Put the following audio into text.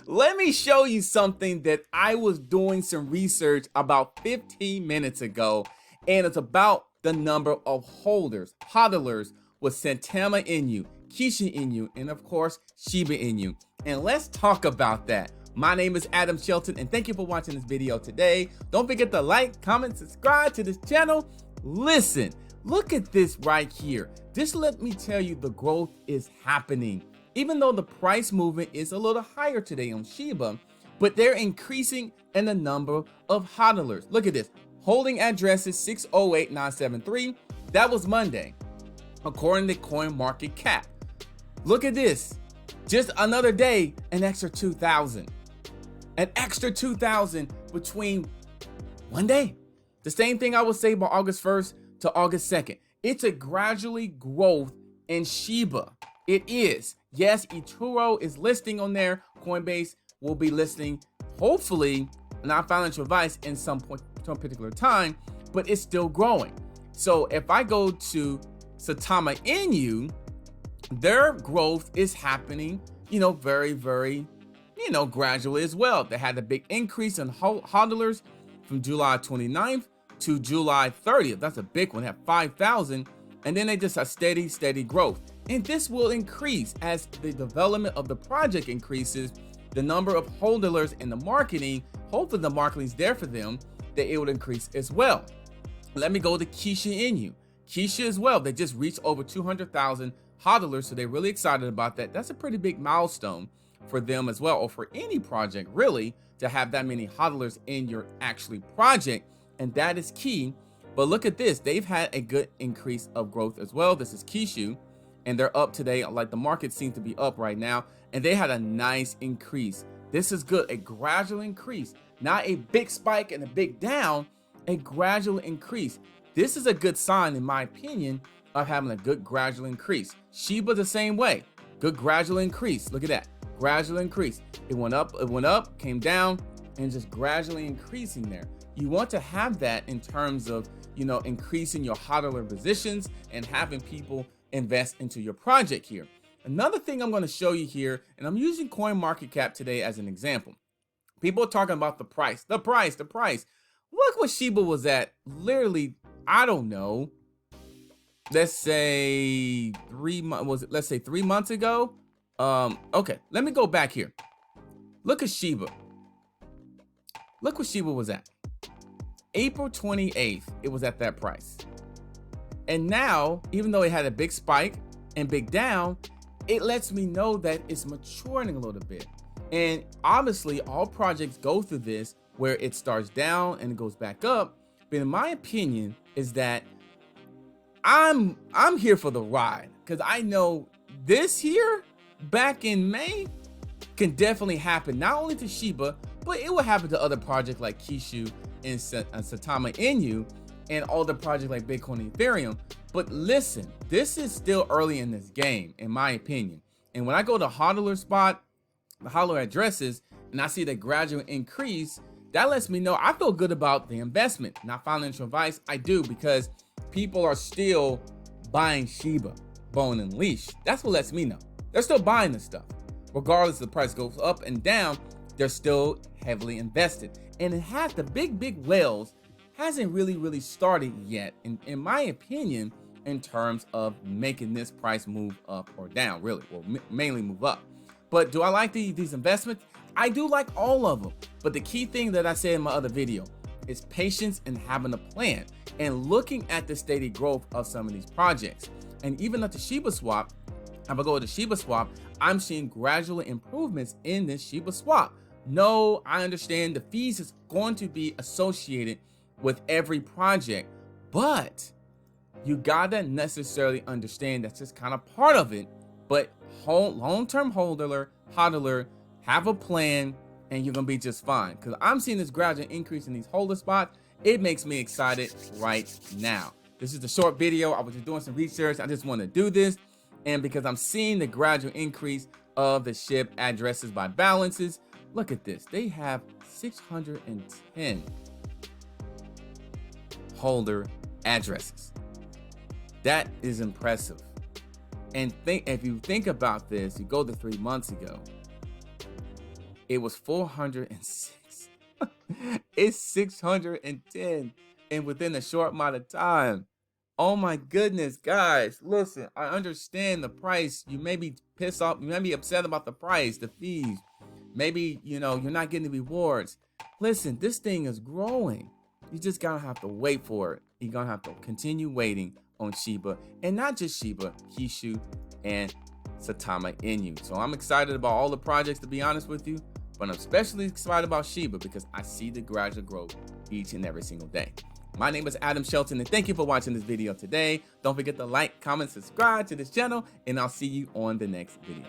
Let me show you something that I was doing some research about 15 minutes ago, and it's about the number of holders, hodlers with Saitama Inu, KISHU Inu, and of course, Shiba Inu. And let's talk about that. My name is Adam Shelton, and thank you for watching this video today. Don't forget to like, comment, subscribe to this channel. Listen, look at this right here. Just let me tell you, the growth is happening. Even though the price movement is a little higher today on Shiba, but they're increasing in the number of hodlers. Look at this. Holding addresses 608,973. That was Monday, according to CoinMarketCap. Look at this. Just another day, an extra 2,000. An extra 2,000 between one day. The same thing I would say by August 1st to August 2nd. It's a gradually growth in Shiba. It is. Yes, eToro is listing on there. Coinbase will be listing, hopefully, not financial advice in some particular time, but it's still growing. So if I go to Saitama Inu, their growth is happening, very, very, gradually as well. They had a big increase in hodlers from July 29th to July 30th. That's a big one. They have 5,000. And then they just have steady growth. And this will increase as the development of the project increases, the number of hodlers in the marketing. Hopefully the marketing is there for them, that it will increase as well. Let me go to KISHU Inu. KISHU as well, they just reached over 200,000 hodlers, so they're really excited about that. That's a pretty big milestone for them as well, or for any project really, to have that many hodlers in your actually project, and that is key. But look at this, they've had a good increase of growth as well. This is KISHU, and they're up today. Like, the market seems to be up right now, and they had a nice increase. This is good, a gradual increase, not a big spike and a big down, a gradual increase. This is a good sign, in my opinion, of having a good gradual increase. Shiba the same way, good gradual increase. Look at that, gradual increase. It went up, came down, and just gradually increasing there. You want to have that in terms of, increasing your hodler positions and having people invest into your project here. Another thing I'm going to show you here, and I'm using CoinMarketCap today as an example. People are talking about the price. Look what Shiba was at, literally, I don't know, let's say 3 months, let's say 3 months ago. Okay, let me go back here. Look at Shiba. Look what Shiba was at. April 28th, it was at that price. And now, even though it had a big spike and big down, it lets me know that it's maturing a little bit. And obviously, all projects go through this, where it starts down and it goes back up. But in my opinion, is that I'm here for the ride, because I know this here back in May can definitely happen, not only to Shiba, but it will happen to other projects like KISHU and Saitama Inu, and all the projects like Bitcoin and Ethereum. But listen, this is still early in this game, in my opinion. And when I go to hodler spot, the hodler addresses, and I see the gradual increase, that lets me know I feel good about the investment. Not financial advice, I do, because people are still buying Shiba, bone and leash. That's what lets me know. They're still buying this stuff. Regardless of the price goes up and down, they're still heavily invested. And it has the big whales hasn't really started yet, in my opinion, in terms of making this price move up or down, really, or mainly move up. But do I like these investments? I do like all of them. But the key thing that I said in my other video is patience and having a plan and looking at the steady growth of some of these projects. And even at the Shiba Swap, if I go to Shiba Swap, I'm seeing gradual improvements in this Shiba Swap. No, I understand the fees is going to be associated with every project, but you gotta necessarily understand that's just kind of part of it. But long-term hodler, have a plan, and you're gonna be just fine. Because I'm seeing this gradual increase in these holder spots. It makes me excited right now. This is a short video. I was just doing some research. I just want to do this, and because I'm seeing the gradual increase of the SHIB addresses by balances. Look at this. They have 610 holder addresses. That is impressive. And if you think about this, you go to 3 months ago, It was 406. It's 610, and within a short amount of time. Oh my goodness, guys, listen, I understand the price. You may be pissed off, you may be upset about the price, the fees. Maybe, you're not getting the rewards. Listen, this thing is growing. You just gonna have to wait for it. You're gonna have to continue waiting on Shiba, and not just Shiba, KISHU and Saitama Inu. So I'm excited about all the projects, to be honest with you, but I'm especially excited about Shiba because I see the gradual growth each and every single day. My name is Adam Shelton, and thank you for watching this video today. Don't forget to like, comment, subscribe to this channel, and I'll see you on the next video.